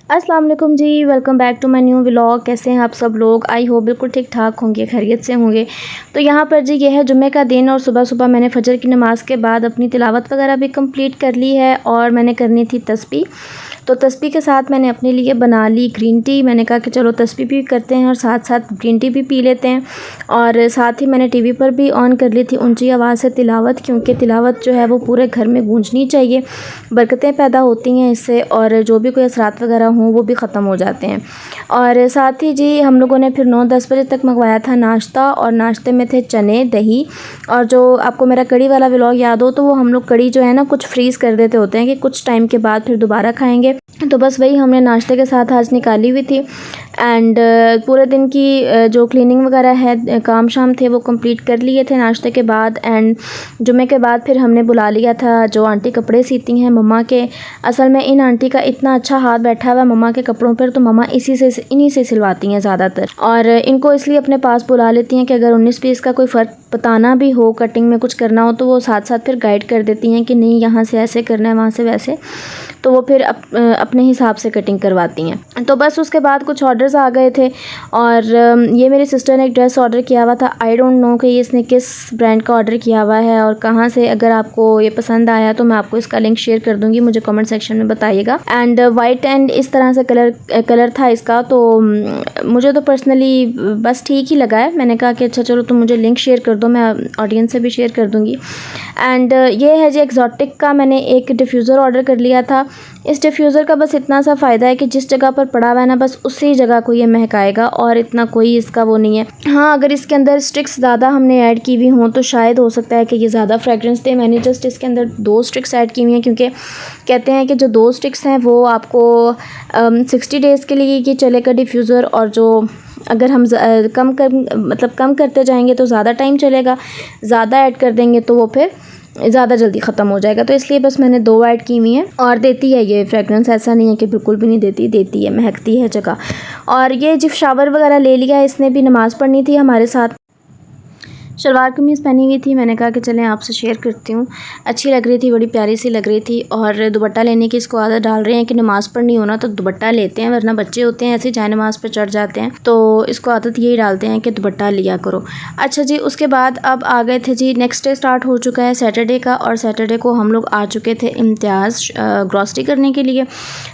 अस्सलाम वालेकुम जी, welcome back to my new vlog. कैसे हैं आप सब लोग? आई होप बिल्कुल ठीक ठाक होंगे, खैरियत से होंगे। तो यहाँ पर जी ये है जुम्मे का दिन और सुबह सुबह मैंने फजर की नमाज़ के बाद अपनी तिलावत वगैरह भी कंप्लीट कर ली है और मैंने करनी थी तस्बीह। तो तस्बीह के साथ मैंने अपने लिए बना ली ग्रीन टी। मैंने कहा कि चलो तस्बीह भी करते हैं और साथ साथ ग्रीन टी भी पी लेते हैं। और साथ ही मैंने टीवी पर भी ऑन कर ली थी ऊंची आवाज़ से तिलावत, क्योंकि तिलावत जो है वो पूरे घर में गूंजनी चाहिए, बरकतें पैदा होती हैं इससे और जो भी कोई असरात वगैरह हों वो भी ख़त्म हो जाते हैं। और साथ ही जी हम लोगों ने फिर 9-10 बजे तक मंगवाया था नाश्ता, और नाश्ते में थे चने, दही, और जो आपको मेरा कड़ी वाला व्लॉग याद हो तो वो हम लोग कड़ी जो है ना कुछ फ्रीज़ कर देते होते हैं कि कुछ टाइम के बाद फिर दोबारा खाएंगे। तो बस वही हमने नाश्ते के साथ आज निकाली हुई थी। एंड पूरे दिन की जो क्लीनिंग वगैरह है, काम शाम थे, वो कंप्लीट कर लिए थे नाश्ते के बाद। एंड जुम्मे के बाद फिर हमने बुला लिया था जो आंटी कपड़े सीती हैं मम्मा के। असल में इन आंटी का इतना अच्छा हाथ बैठा हुआ है मम्मा के कपड़ों पर, तो मम्मा इन्हीं से सिलवाती हैं ज़्यादातर। और इनको इसलिए अपने पास बुला लेती हैं कि अगर 19-20 का कोई फ़र्क बताना भी हो, कटिंग में कुछ करना हो, तो वो साथ साथ फिर गाइड कर देती हैं कि नहीं यहाँ से ऐसे करना है, वहाँ से वैसे। तो वो फिर अपने हिसाब से कटिंग करवाती हैं। तो बस उसके बाद कुछ ऑर्डर्स आ गए थे, और ये मेरी सिस्टर ने एक ड्रेस ऑर्डर किया हुआ था। आई डोंट नो कि इसने किस ब्रांड का ऑर्डर किया हुआ है और कहाँ से। अगर आपको ये पसंद आया तो मैं आपको इसका लिंक शेयर कर दूँगी, मुझे कमेंट सेक्शन में बताइएगा। एंड वाइट एंड इस तरह से कलर था इसका, तो मुझे तो पर्सनली बस ठीक ही लगा है। मैंने कहा कि अच्छा चलो तुम मुझे लिंक शेयर कर दो, मैं ऑडियंस से भी शेयर कर दूँगी। एंड ये है जी एक्जॉटिक का मैंने एक डिफ्यूज़र ऑर्डर कर लिया था। इस डिफ्यूज़र का बस इतना सा फ़ायदा है कि जिस जगह पर पड़ा हुआ है ना, बस उसी जगह को ये महकाएगा, और इतना कोई इसका वो नहीं है। हाँ, अगर इसके अंदर स्टिक्स ज़्यादा हमने ऐड की हुई हों तो शायद हो सकता है कि ये ज़्यादा फ्रेगरेंस दे। मैंने जस्ट इसके अंदर 2 स्टिक्स ऐड की हुई हैं, क्योंकि कहते हैं कि जो 2 स्टिक्स हैं वो आपको 60 डेज़ के लिए ये चलेगा डिफ्यूज़र, और जो अगर हम कम करते जाएंगे तो ज़्यादा टाइम चलेगा, ज़्यादा ऐड कर देंगे तो वो फिर ज़्यादा जल्दी ख़त्म हो जाएगा। तो इसलिए बस मैंने 2 ऐड की हुई हैं, और देती है ये फ्रेगरेंस, ऐसा नहीं है कि बिल्कुल भी नहीं देती है, महकती है जगह। और ये जिप शावर वगैरह ले लिया है, इसने भी नमाज़ पढ़नी थी हमारे साथ। शलवार कमीज़ पहनी हुई थी, मैंने कहा कि चलें आपसे शेयर करती हूँ। अच्छी लग रही थी, बड़ी प्यारी सी लग रही थी। और दुपट्टा लेने की इसको आदत डाल रहे हैं कि नमाज़ पढ़नी हो ना तो दुपट्टा लेते हैं, वरना बच्चे होते हैं ऐसे जाए नमाज़ पर चढ़ जाते हैं, तो इसको आदत यही डालते हैं कि दुपट्टा लिया करो। अच्छा जी, उसके बाद अब आ गए थे जी, नेक्स्ट डे स्टार्ट हो चुका है सैटरडे का, और सैटरडे को हम लोग आ चुके थे इम्तियाज़ ग्रॉसरी करने के लिए।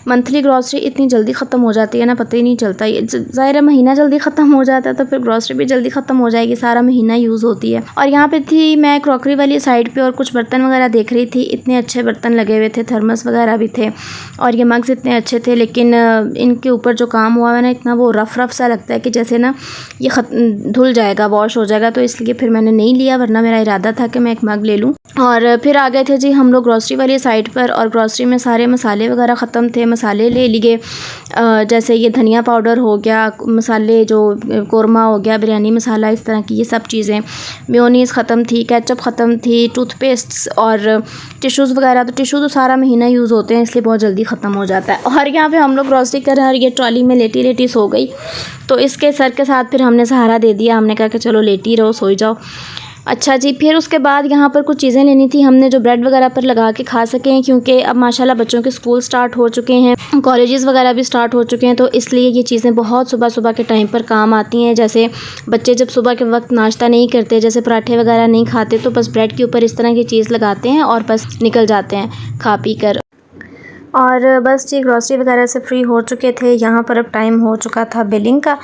मंथली ग्रॉसरी इतनी जल्दी ख़त्म हो जाती है ना, पता ही नहीं चलता। ये ज़ाहिर महीना जल्दी ख़त्म हो जाता है तो फिर ग्रॉसरी भी जल्दी ख़त्म हो जाएगी, सारा महीना यूज़ होती है। और यहाँ पे थी मैं क्रॉकरी वाली साइड पे और कुछ बर्तन वगैरह देख रही थी। इतने अच्छे बर्तन लगे हुए थे, थर्मस वगैरह भी थे, और ये मग्स इतने अच्छे थे, लेकिन इनके ऊपर जो काम हुआ है ना, इतना वो रफ़ सा लगता है कि जैसे ना ये धुल जाएगा, वॉश हो जाएगा। तो इसलिए फिर मैंने नहीं लिया, वरना मेरा इरादा था कि मैं एक मग ले लूँ। और फिर आ गए थे जी हम लोग ग्रॉसरी वाली साइड पर, और ग्रॉसरी में सारे मसाले वगैरह ख़त्म थे। मसाले ले लिए, जैसे ये धनिया पाउडर हो गया, मसाले जो कोरमा हो गया, बिरयानी मसाला, इस तरह की ये सब चीज़ें। मेयोनीज़ ख़त्म थी, केचप ख़त्म थी, टूथपेस्ट्स और टिश्यूज़ वगैरह। तो टिश्यू तो सारा महीना यूज़ होते हैं, इसलिए बहुत जल्दी ख़त्म हो जाता है। और यहाँ पे हम लोग ग्रॉसरी कर रहे हैं और ये ट्रॉली में लेटी सो गई, तो इसके सर के साथ फिर हमने सहारा दे दिया। हमने कहा कि चलो लेटी रहो, सोई जाओ। अच्छा जी, फिर उसके बाद यहाँ पर कुछ चीज़ें लेनी थी हमने जो ब्रेड वगैरह पर लगा के खा सकें, क्योंकि अब माशाल्लाह बच्चों के स्कूल स्टार्ट हो चुके हैं, कॉलेजेस वगैरह भी स्टार्ट हो चुके हैं, तो इसलिए ये चीज़ें बहुत सुबह के टाइम पर काम आती हैं। जैसे बच्चे जब सुबह के वक्त नाश्ता नहीं करते, जैसे पराठे वगैरह नहीं खाते, तो बस ब्रेड के ऊपर इस तरह की चीज़ लगाते हैं और बस निकल जाते हैं खा पी कर। और बस जी ग्रॉसरी वगैरह से फ्री हो चुके थे। यहाँ पर अब टाइम हो चुका था बिलिंग का,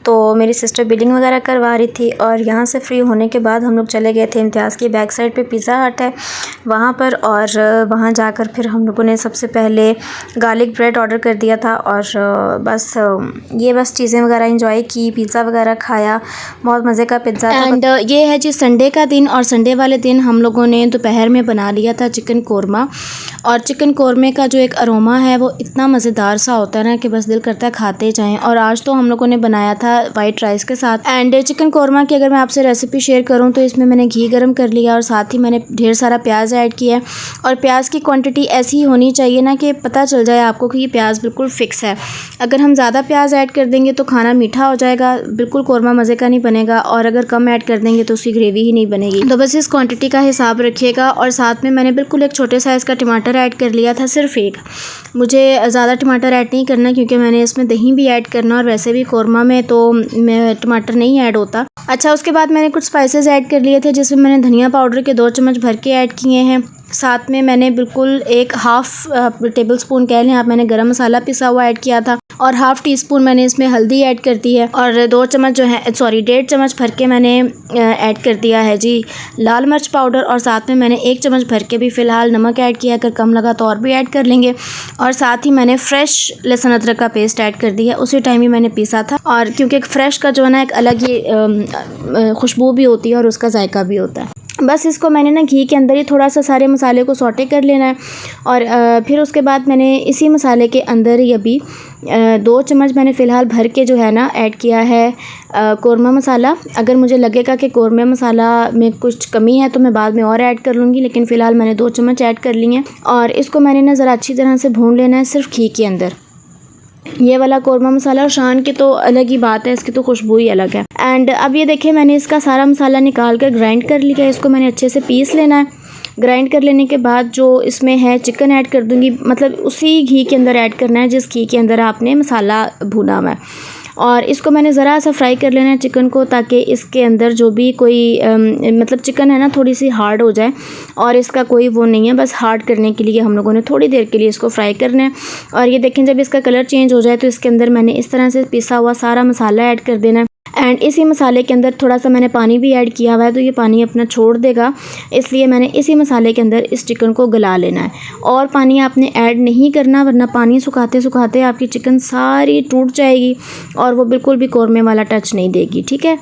तो मेरी सिस्टर बिलिंग वगैरह करवा रही थी। और यहाँ से फ्री होने के बाद हम लोग चले गए थे इम्तियाज़ की बैक साइड पे पिज़्ज़ा हट है वहाँ पर, और वहाँ जाकर फिर हम लोगों ने सबसे पहले गार्लिक ब्रेड ऑर्डर कर दिया था, और बस चीज़ें वगैरह इंजॉय की, पिज़्ज़ा वगैरह खाया, बहुत मज़े का पिज़्ज़ा था। एंड ये है जी संडे का दिन, और संडे वाले दिन हम लोगों ने दोपहर में बना लिया था चिकन कोरमा। और चिकन कोरमे का जो एक अरोमा है वो इतना मज़ेदार सा होता है ना कि बस दिल करता है खाते जाएं। और आज तो हम लोगों ने बनाया था वाइट राइस के साथ। एंड चिकन कौरमा की अगर मैं आपसे रेसिपी शेयर करूं तो इसमें मैंने घी गर्म कर लिया और साथ ही मैंने ढेर सारा प्याज ऐड किया है। और प्याज की क्वांटिटी ऐसी होनी चाहिए ना कि पता चल जाए आपको कि ये प्याज बिल्कुल फ़िक्स है। अगर हम ज़्यादा प्याज ऐड कर देंगे तो खाना मीठा हो जाएगा, बिल्कुल कौरमा मज़े का नहीं बनेगा। और अगर कम ऐड कर देंगे तो उसकी ग्रेवी ही नहीं बनेगी। तो बस इस क्वांटिटी का हिसाब रखिएगा। और साथ में मैंने बिल्कुल एक छोटे साइज़ का टमाटर ऐड कर लिया था, सिर्फ एक। मुझे ज़्यादा टमाटर ऐड नहीं करना क्योंकि मैंने इसमें दही भी ऐड करना और वैसे भी कौरमा में तो टमाटर नहीं ऐड होता। अच्छा, उसके बाद मैंने कुछ स्पाइसेस ऐड कर लिए थे जिसमें मैंने धनिया पाउडर के 2 चम्मच भर के ऐड किए हैं। साथ में मैंने बिल्कुल एक हाफ़ टेबल स्पून कह लें आप, मैंने गरम मसाला पिसा हुआ ऐड किया था। और हाफ़ टी स्पून मैंने इसमें हल्दी ऐड कर दी है। और 2 चम्मच जो है 1.5 चम्मच भर के मैंने ऐड कर दिया है जी लाल मिर्च पाउडर। और साथ में मैंने 1 चम्मच भर के भी फ़िलहाल नमक ऐड किया, अगर कम लगा तो और भी ऐड कर लेंगे। और साथ ही मैंने फ्रेश लहसुन अदरक का पेस्ट ऐड कर दिया, उसी टाइम ही मैंने पीसा था। और क्योंकि फ्रेश का जो है ना एक अलग ही खुशबू भी होती है और उसका जायका भी होता है। बस इसको मैंने ना घी के अंदर ही थोड़ा सा सारे मसाले को सौटे कर लेना है। और फिर उसके बाद मैंने इसी मसाले के अंदर ही अभी 2 चम्मच मैंने फ़िलहाल भर के जो है ना ऐड किया है कौरमा मसाला। अगर मुझे लगेगा कि कौरमा मसाला में कुछ कमी है तो मैं बाद में और ऐड कर लूँगी, लेकिन फ़िलहाल मैंने 2 चम्मच ऐड कर लिए हैं। और इसको मैंने ना ज़रा अच्छी तरह से भून लेना है सिर्फ घी के अंदर। ये वाला कौरमा मसाला और शान की तो अलग ही बात है, इसकी तो खुशबू ही अलग है। एंड अब ये देखिए मैंने इसका सारा मसाला निकाल कर ग्राइंड कर लिया है। इसको मैंने अच्छे से पीस लेना है। ग्राइंड कर लेने के बाद जो इसमें है चिकन ऐड कर दूँगी, मतलब उसी घी के अंदर ऐड करना है जिस घी के अंदर आपने मसाला भुना हुआ है। और इसको मैंने ज़रा सा फ्राई कर लेना है चिकन को, ताकि इसके अंदर जो भी कोई मतलब चिकन है ना थोड़ी सी हार्ड हो जाए। और इसका कोई वो नहीं है, बस हार्ड करने के लिए हम लोगों ने थोड़ी देर के लिए इसको फ्राई करना है। और ये देखें जब इसका कलर चेंज हो जाए तो इसके अंदर मैंने इस तरह से पिसा हुआ सारा मसाला ऐड कर देना है। एंड इसी मसाले के अंदर थोड़ा सा मैंने पानी भी ऐड किया हुआ है, तो ये पानी अपना छोड़ देगा, इसलिए मैंने इसी मसाले के अंदर इस चिकन को गला लेना है। और पानी आपने ऐड नहीं करना, वरना पानी सुखाते सुखाते आपकी चिकन सारी टूट जाएगी और वो बिल्कुल भी कौरमे वाला टच नहीं देगी, ठीक है।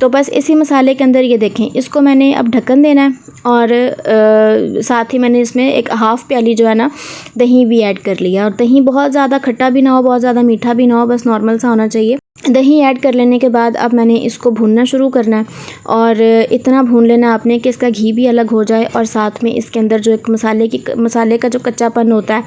तो बस इसी मसाले के अंदर ये देखें इसको मैंने अब ढक्कन देना है। और साथ ही मैंने इसमें एक हाफ़ प्याली जो है ना दही भी ऐड कर लिया। और दही बहुत ज़्यादा खट्टा भी ना हो, बहुत ज़्यादा मीठा भी ना हो, बस नॉर्मल सा होना चाहिए। दही ऐड कर लेने के बाद अब मैंने इसको भूनना शुरू करना है। और इतना भून लेना आपने कि इसका घी भी अलग हो जाए और साथ में इसके अंदर जो एक मसाले का जो कच्चापन होता है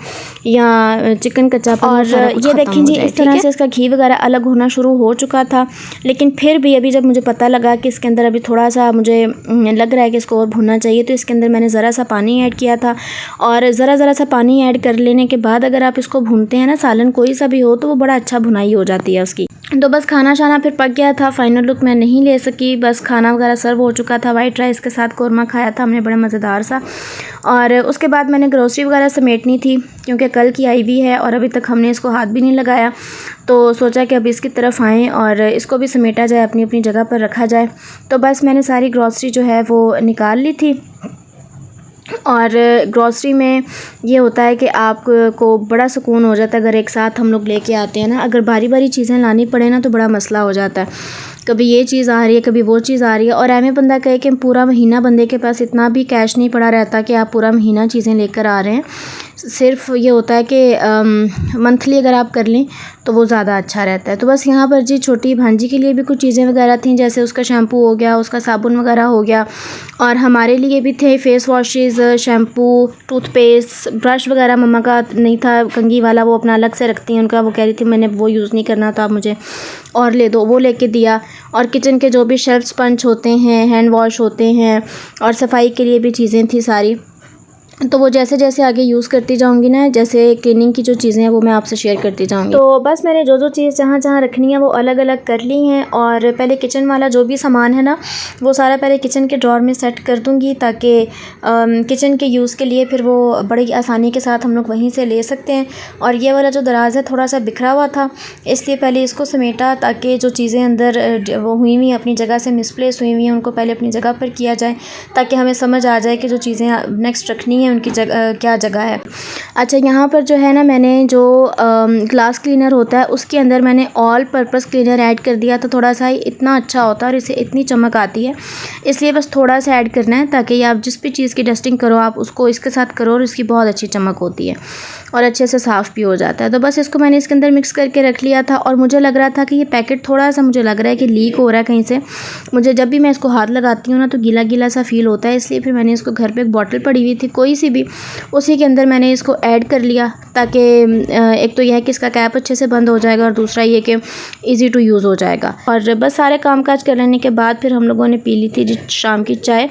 या चिकन कच्चापन, और ये देखें जी इस तरह से इसका घी वगैरह अलग होना शुरू हो चुका था। लेकिन फिर भी अभी जब मुझे पता लगा कि इसके अंदर अभी थोड़ा सा मुझे लग रहा है कि इसको और भुनना चाहिए, तो इसके अंदर मैंने ज़रा सा पानी ऐड किया था। और ज़रा सा पानी ऐड कर लेने के बाद अगर आप इसको भूनते हैं ना, सालन कोई सा भी हो, तो वो बड़ा अच्छा भुनाई हो जाती है उसकी। तो बस खाना शाना फिर पक गया था, फाइनल लुक मैं नहीं ले सकी, बस खाना वगैरह सर्व हो चुका था। वाइट राइस के साथ कौरमा खाया था हमने, बड़ा मज़ेदार सा। और उसके बाद मैंने ग्रोसरी वगैरह समेटनी थी क्योंकि कल की आई हुई है और अभी तक हमने इसको हाथ भी नहीं लगाया। तो सोचा कि अब इसकी तरफ आएँ और इसको भी समेटा जाए, अपनी अपनी जगह पर रखा जाए। तो बस मैंने सारी ग्रोसरी जो है वो निकाल ली थी। और ग्रोसरी में ये होता है कि आपको बड़ा सुकून हो जाता है अगर एक साथ हम लोग लेके आते हैं ना। अगर बारी बारी चीज़ें लानी पड़े ना तो बड़ा मसला हो जाता है, कभी ये चीज़ आ रही है कभी वो चीज़ आ रही है। और एम बंदा कहे कि पूरा महीना बंदे के पास इतना भी कैश नहीं पड़ा रहता कि आप पूरा महीना चीज़ें लेकर आ रहे हैं। सिर्फ ये होता है कि मंथली अगर आप कर लें तो वो ज़्यादा अच्छा रहता है। तो बस यहाँ पर जी छोटी भांजी के लिए भी कुछ चीज़ें वगैरह थी, जैसे उसका शैम्पू हो गया, उसका साबुन वगैरह हो गया। और हमारे लिए भी थे face washes, shampoo, toothpaste, brush वगैरह मम्मा का नहीं था कंघी वाला, वो अपना अलग से रखती हैं उनका, वो कह रही थी मैंने वो यूज़ नहीं करना था, मुझे और ले दो, वो लेके दिया। और किचन के जो भी शेल्फ स्पंज होते हैं, हैंड वॉश होते हैं और सफाई के लिए भी चीज़ें थी सारी। तो वो जैसे जैसे आगे यूज़ करती जाऊंगी ना, जैसे क्लीनिंग की जो चीज़ें हैं वो मैं आपसे शेयर करती जाऊंगी। तो बस मैंने जो जो चीज़ जहाँ जहाँ रखनी है वो अलग अलग कर ली हैं। और पहले किचन वाला जो भी सामान है ना वो सारा पहले किचन के ड्रॉर में सेट कर दूंगी, ताकि किचन के यूज़ के लिए फिर वो बड़ी आसानी के साथ हम लोग वहीं से ले सकते हैं। और ये वाला जो दराज है थोड़ा सा बिखरा हुआ था, इसलिए पहले इसको समेटा, ताकि जो चीज़ें अंदर वो हुई हुई अपनी जगह से मिसप्लेस हुई हुई हैं उनको पहले अपनी जगह पर किया जाए, ताकि हमें समझ आ जाए कि जो चीज़ें नेक्स्ट रखनी है उनकी जगह क्या जगह है। अच्छा, यहाँ पर जो है ना, मैंने जो ग्लास क्लीनर होता है उसके अंदर मैंने ऑल पर्पस क्लीनर ऐड कर दिया था। थोड़ा सा ही इतना अच्छा होता है और इससे इतनी चमक आती है, इसलिए बस थोड़ा सा ऐड करना है ताकि आप जिस भी चीज़ की डस्टिंग करो आप उसको इसके साथ करो और इसकी बहुत अच्छी चमक होती है और अच्छे से साफ़ भी हो जाता है। तो बस इसको मैंने इसके अंदर मिक्स करके रख लिया था और मुझे लग रहा था कि ये पैकेट थोड़ा सा मुझे लग रहा है कि लीक हो रहा है कहीं से। मुझे जब भी मैं इसको हाथ लगाती हूँ ना तो गीला गीला सा फील होता है, इसलिए फिर मैंने इसको घर पे एक बॉटल पड़ी हुई थी कोई सी भी, उसी के अंदर मैंने इसको ऐड कर लिया ताकि एक तो यह है कि इसका कैप अच्छे से बंद हो जाएगा और दूसरा ये कि ईज़ी टू यूज़ हो जाएगा। और बस सारे काम काज कर लेने के बाद फिर हम लोगों ने पी ली थी शाम की चाय।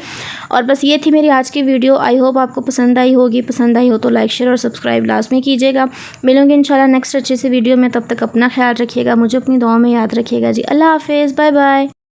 और बस ये थी मेरी आज की वीडियो। आई होप आपको पसंद आई होगी। पसंद आई हो तो लाइक शेयर और सब्सक्राइब लाजमी कीजिएगा। मिलूंगी इंशाल्लाह नेक्स्ट अच्छी सी वीडियो में। तब तक अपना ख्याल रखिएगा, मुझे अपनी दुआओं में याद रखिएगा जी। अल्लाह हाफिज़, बाय बाय।